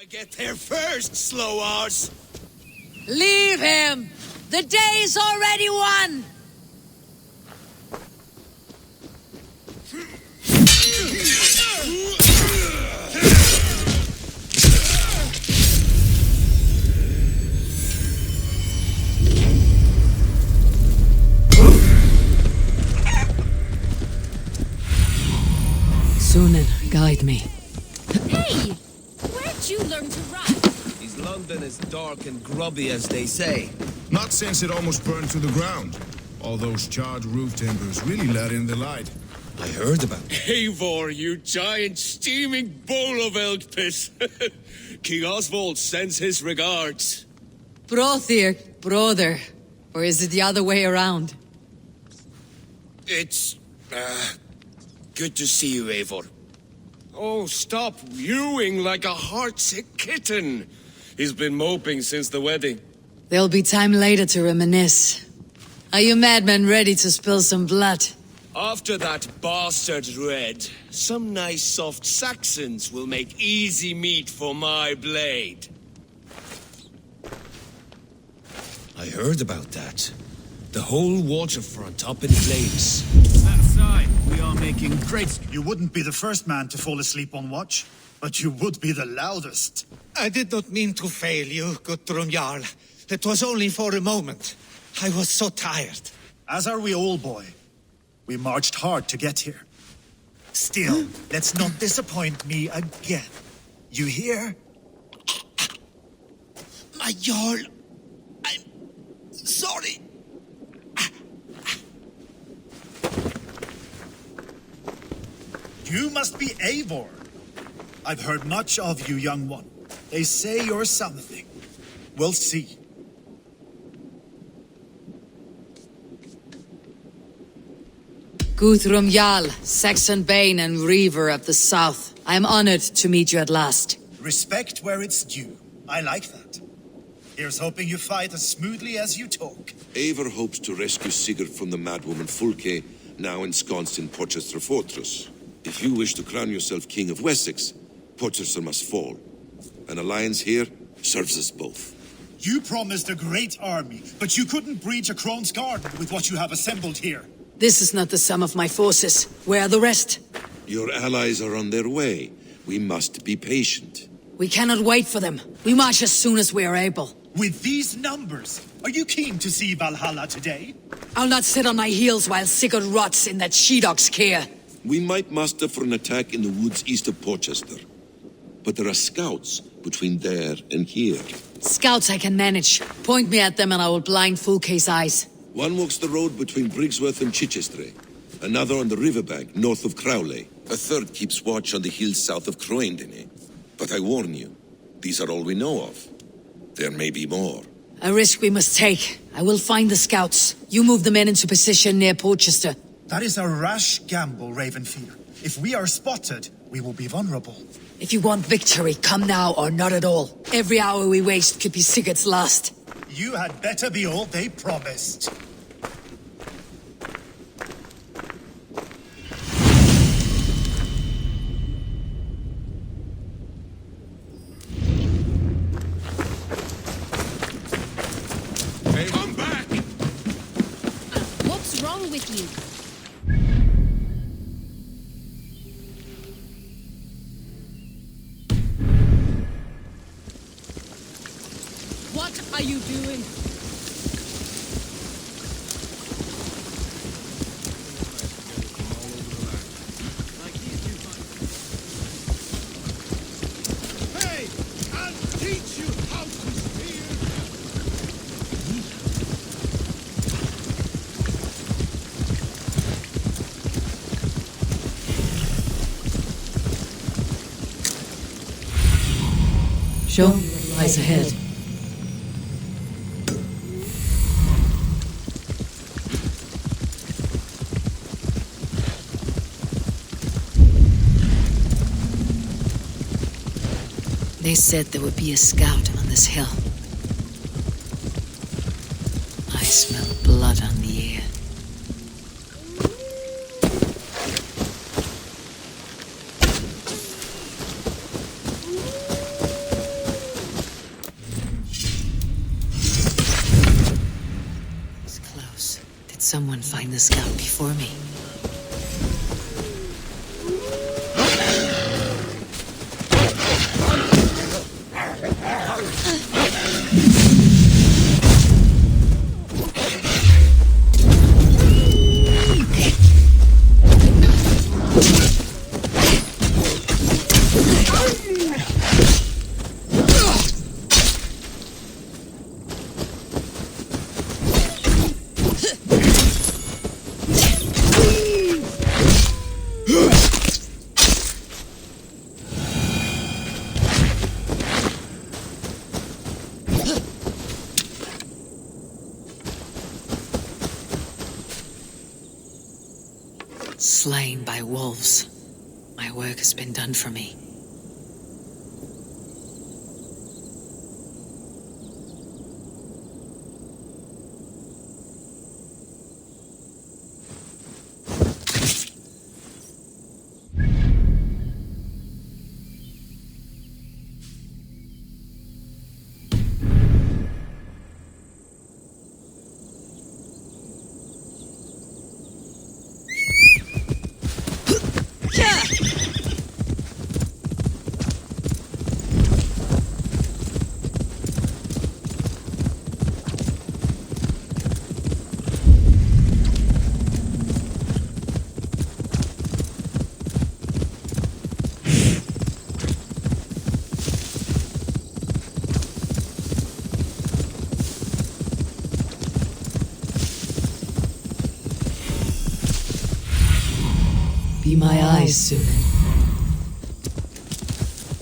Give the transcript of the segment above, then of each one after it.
I get there first, slow arse! Leave him! The day's already won! Sunan, guide me. Hey! Where'd you learn to run? Is London as dark and grubby as they say? Not since it almost burned to the ground. All those charred roof timbers really let in the light. I heard about it. Eivor, you giant steaming bowl of elk piss. King Oswald sends his regards. Brothir, brother. Or is it the other way around? It's, good to see you, Eivor. Oh, stop mewing like a heartsick kitten. He's been moping since the wedding. There'll be time later to reminisce. Are you madmen ready to spill some blood? After that bastard Red, some nice soft Saxons will make easy meat for my blade. I heard about that. The whole waterfront up in flames. That aside, we are making great... You wouldn't be the first man to fall asleep on watch, but you would be the loudest. I did not mean to fail you, Guthrum Jarl. It was only for a moment. I was so tired. As are we all, boy. We marched hard to get here. Still, let's not disappoint me again. You hear? My Jarl, I'm sorry. You must be Eivor. I've heard much of you, young one. They say you're something. We'll see. Guthrum Jarl, Saxon Bane and Reaver of the South. I am honored to meet you at last. Respect where it's due. I like that. Here's hoping you fight as smoothly as you talk. Eivor hopes to rescue Sigurd from the madwoman Fulke, now ensconced in Portcestre fortress. If you wish to crown yourself King of Wessex, Portcestre must fall. An alliance here serves us both. You promised a great army, but you couldn't breach a Crone's garden with what you have assembled here. This is not the sum of my forces. Where are the rest? Your allies are on their way. We must be patient. We cannot wait for them. We march as soon as we are able. With these numbers, are you keen to see Valhalla today? I'll not sit on my heels while Sigurd rots in that she-dog's care. We might muster for an attack in the woods east of Portchester. But there are scouts between there and here. Scouts I can manage. Point me at them and I will blind Fulke's eyes. One walks the road between Briggsworth and Chichester. Another on the riverbank north of Crowley. A third keeps watch on the hills south of Croendene. But I warn you, these are all we know of. There may be more. A risk we must take. I will find the scouts. You move the men into position near Portchester. That is a rash gamble, Ravenfield. If we are spotted, we will be vulnerable. If you want victory, come now or not at all. Every hour we waste could be Sigurd's last. You had better be all they promised. Hey, I'm back! What's wrong with you? What are you doing? Hey! I'll teach you how to spear! Show lies ahead. They said there would be a scout on this hill. I smell blood on the air. someone find the scout before me. Slain by wolves. My work has been done for me. Be my eyes soon.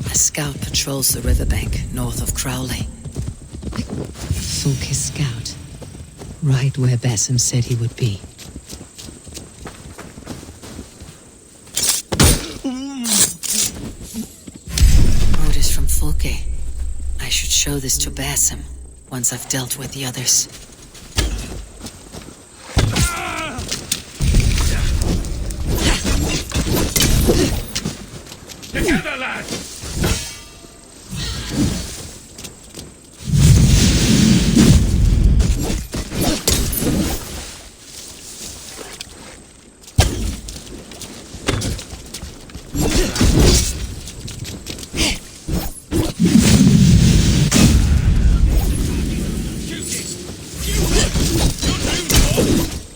A scout patrols the riverbank north of Crowley. Focus scout. Right where Basim said he would be. Orders from Fulke. I should show this to Basim once I've dealt with the others. Together, lad!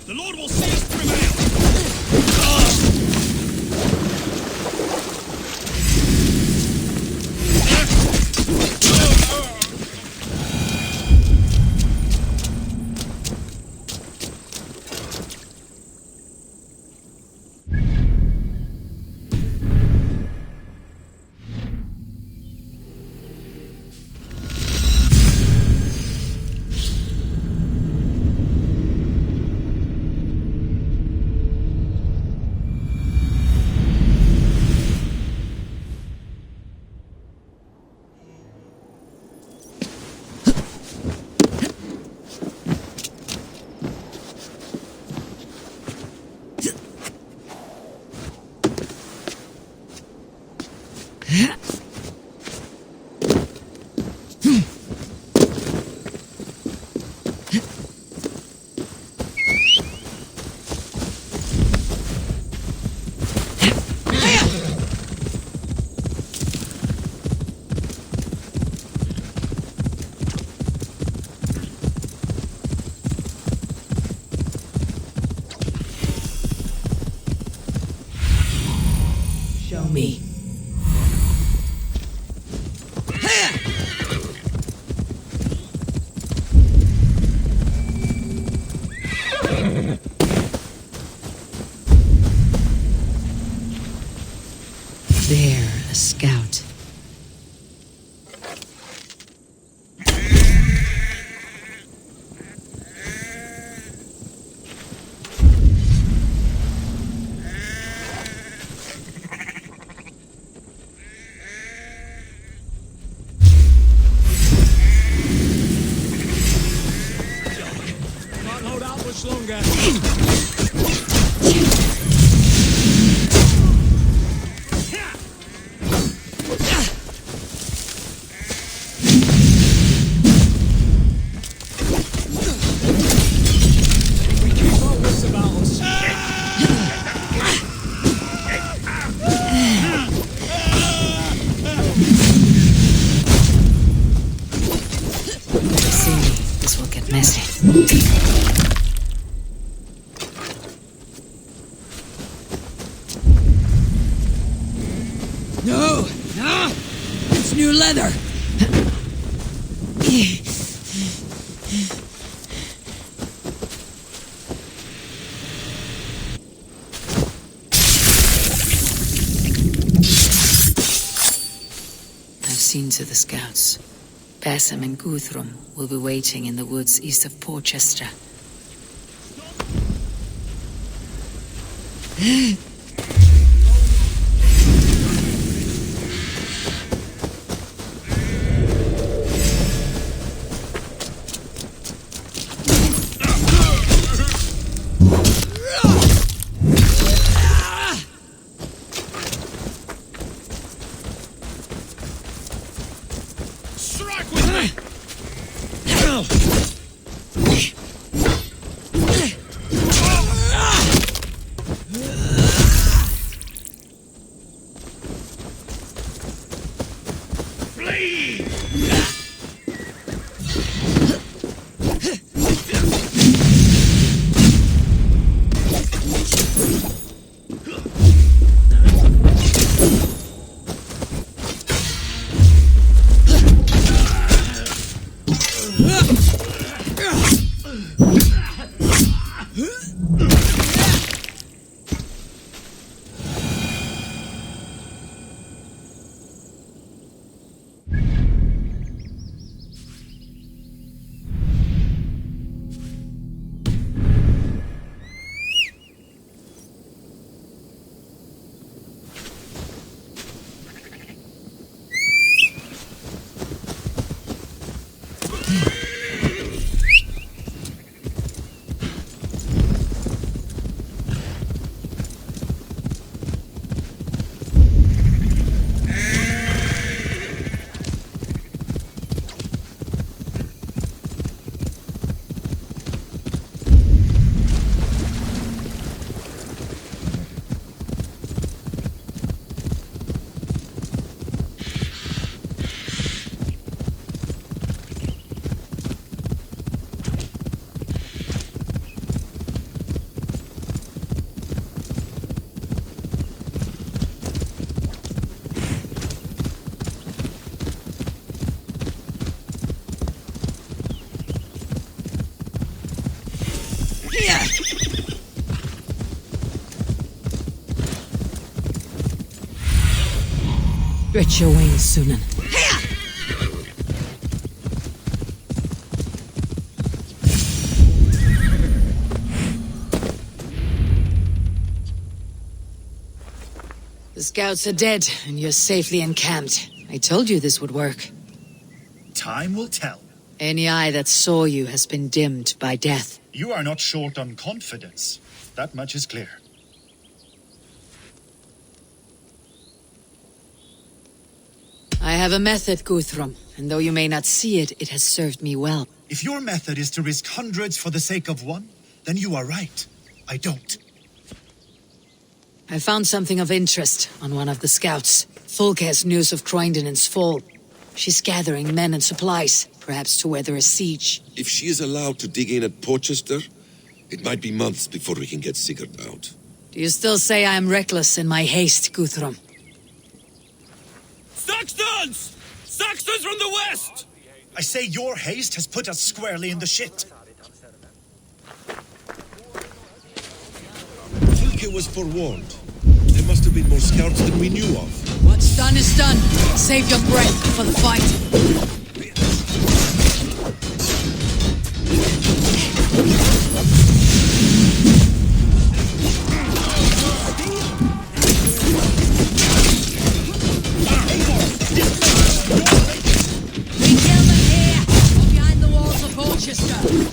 The Lord will see us prevail! Show me. There, a scout. Can't hold out much longer. If we keep up, I've seen to the scouts. Basim and Guthrum will be waiting in the woods east of Portcestre. Strike with me! Stretch your wings, Sunan. The scouts are dead, and you're safely encamped. I told you this would work. Time will tell. Any eye that saw you has been dimmed by death. You are not short on confidence. That much is clear. I have a method, Guthrum, and though you may not see it, it has served me well. If your method is to risk hundreds for the sake of one, then you are right. I don't. I found something of interest on one of the scouts. Fulke has news of Croydon's fall. She's gathering men and supplies, perhaps to weather a siege. If she is allowed to dig in at Portcestre, it might be months before we can get Sigurd out. Do you still say I am reckless in my haste, Guthrum? Saxtons! Saxtons from the west! I say your haste has put us squarely in the shit. Fulke was forewarned. There must have been more scouts than we knew of. What's done is done. Save your breath for the fight.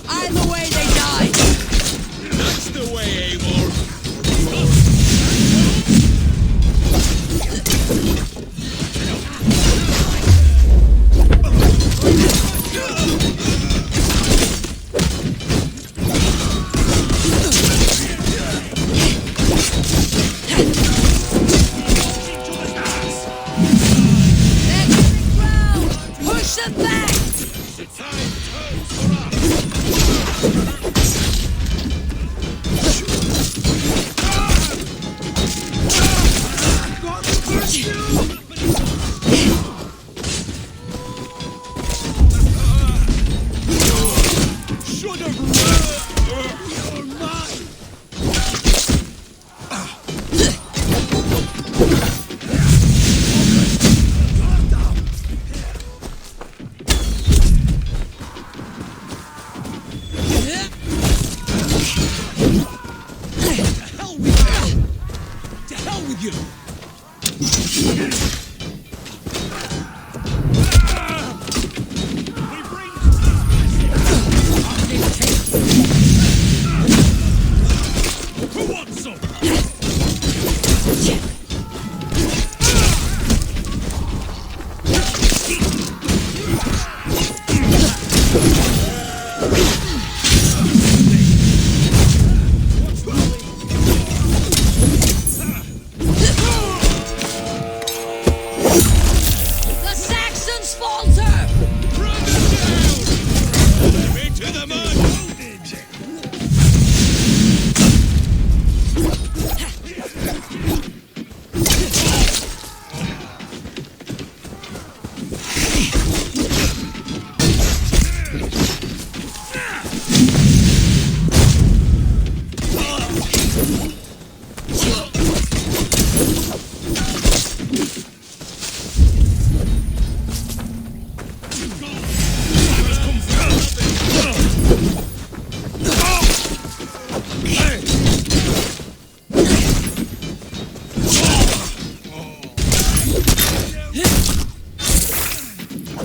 Either way, they die. That's the way, Eivor.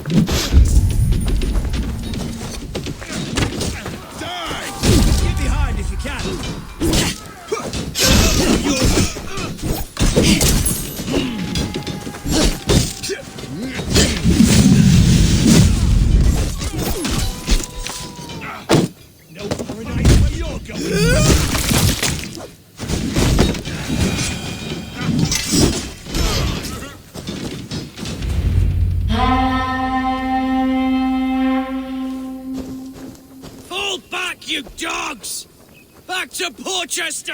Get behind if you can. No paradise where you're going. Fall back, you dogs! Back to Portcestre!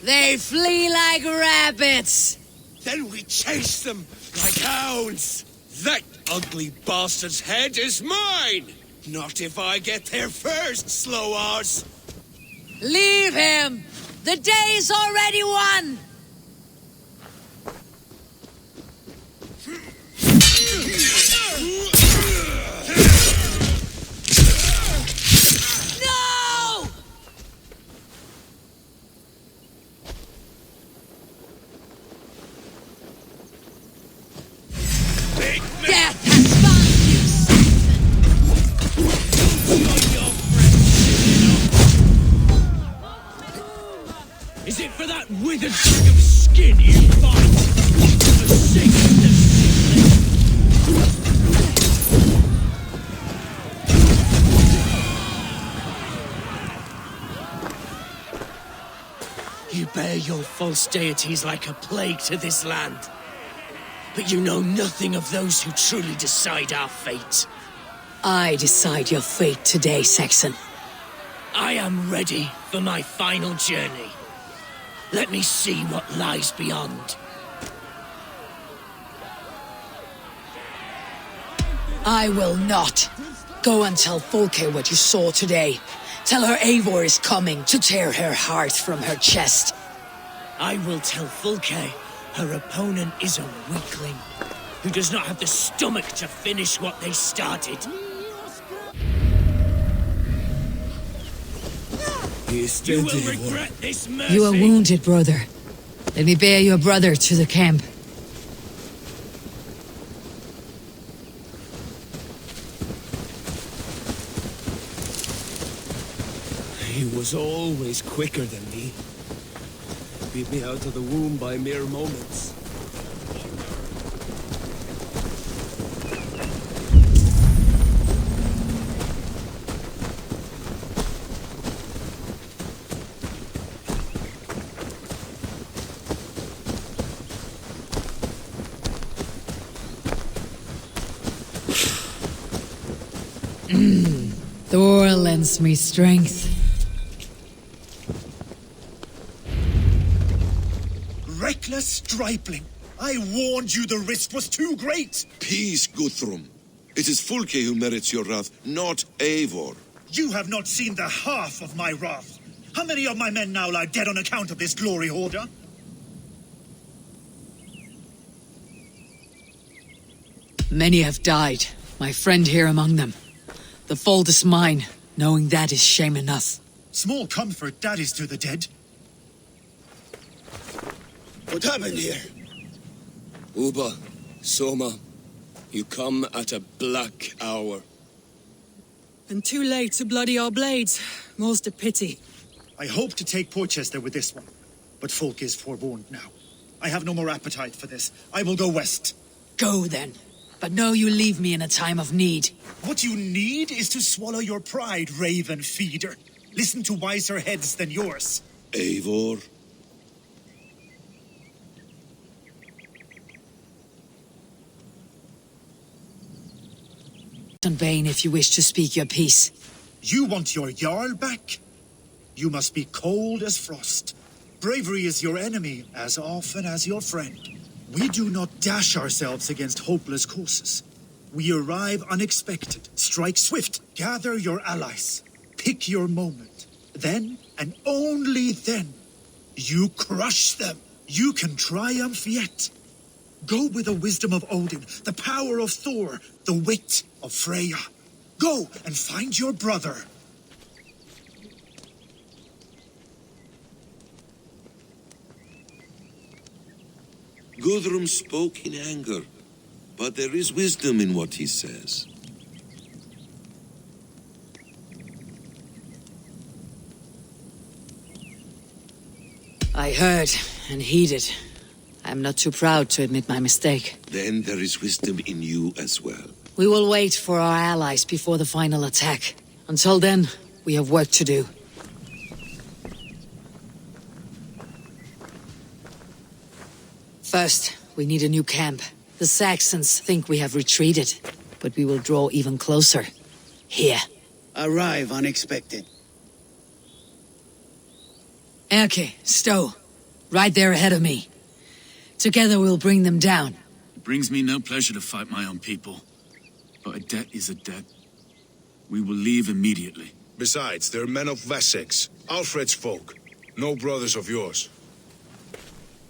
They flee like rabbits. Then we chase them like hounds. That ugly bastard's head is mine! Not if I get there first, slow arse! Leave him. The day's already won. No! Death has found you, Is it for that withered bag of skin you fight? For the sake of the You bear your false deities like a plague to this land. But you know nothing of those who truly decide our fate. I decide your fate today, Saxon. I am ready for my final journey. Let me see what lies beyond. I will not. Go and tell Folke what you saw today. Tell her Eivor is coming to tear her heart from her chest. I will tell Fulke her opponent is a weakling who does not have the stomach to finish what they started. You will regret this mercy. You are wounded, brother. Let me bear your brother to the camp. He was always quicker than me. Beat me out of the womb by mere moments. Thor lends me strength. Reckless stripling! I warned you the risk was too great! Peace, Guthrum. It is Fulke who merits your wrath, not Eivor. You have not seen the half of my wrath. How many of my men now lie dead on account of this glory hoarder? Many have died, my friend here among them. The fault is mine, knowing that is shame enough. Small comfort that is to the dead. What happened here? Uba, Soma, you come at a black hour. And too late to bloody our blades. Most a pity. I hope to take Portcestre with this one, but Folk is forewarned now. I have no more appetite for this. I will go west. Go then, but know you leave me in a time of need. What you need is to swallow your pride, raven feeder. Listen to wiser heads than yours. Eivor? In vain if you wish to speak your peace. You want your Jarl back? You must be cold as frost. Bravery is your enemy as often as your friend. We do not dash ourselves against hopeless courses. We arrive unexpected, strike swift, gather your allies, pick your moment. Then, and only then, you crush them. You can triumph yet. Go with the wisdom of Odin, the power of Thor, the wit of Freya. Go and find your brother. Guthrum spoke in anger. but there is wisdom in what he says. I heard and heeded. I'm not too proud to admit my mistake. Then there is wisdom in you as well. We will wait for our allies before the final attack. Until then, we have work to do. First, we need a new camp. The Saxons think we have retreated, but we will draw even closer. Here. Arrive unexpected. Erke, Stowe. Right there ahead of me. Together we'll bring them down. It brings me no pleasure to fight my own people. But a debt is a debt. We will leave immediately. Besides, they're men of Wessex, Alfred's folk. No brothers of yours.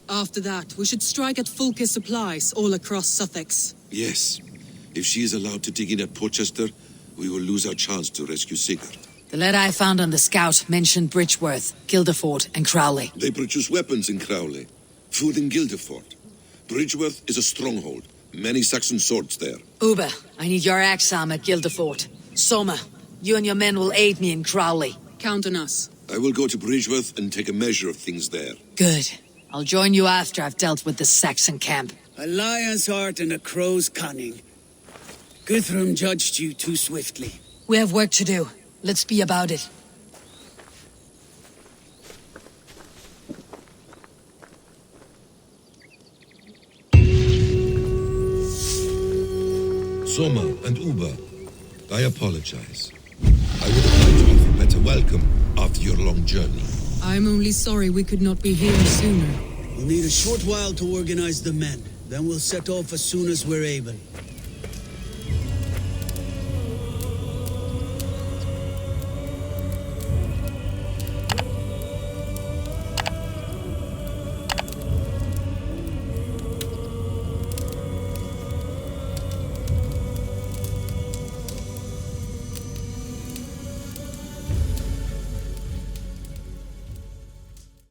After that, we should strike at Fulke's supplies all across Sussex. Yes. If she is allowed to dig in at Portcestre, we will lose our chance to rescue Sigurd. The letter I found on the scout mentioned Bridgeworth, Guildeford, and Crowley. They produce weapons in Crowley, food in Guildeford. Bridgeworth is a stronghold. Many Saxon swords there. Uber, I need your axe arm at Guildeford. Soma, you and your men will aid me in Crowley. Count on us. I will go to Bridgeworth and take a measure of things there. Good. I'll join you after I've dealt with the Saxon camp. A lion's heart and a crow's cunning. Guthrum judged you too swiftly. We have work to do. Let's be about it. Soma and Uber, I apologize. I would have liked to offer better welcome after your long journey. I'm only sorry we could not be here sooner. We'll need a short while to organize the men. Then we'll set off as soon as we're able.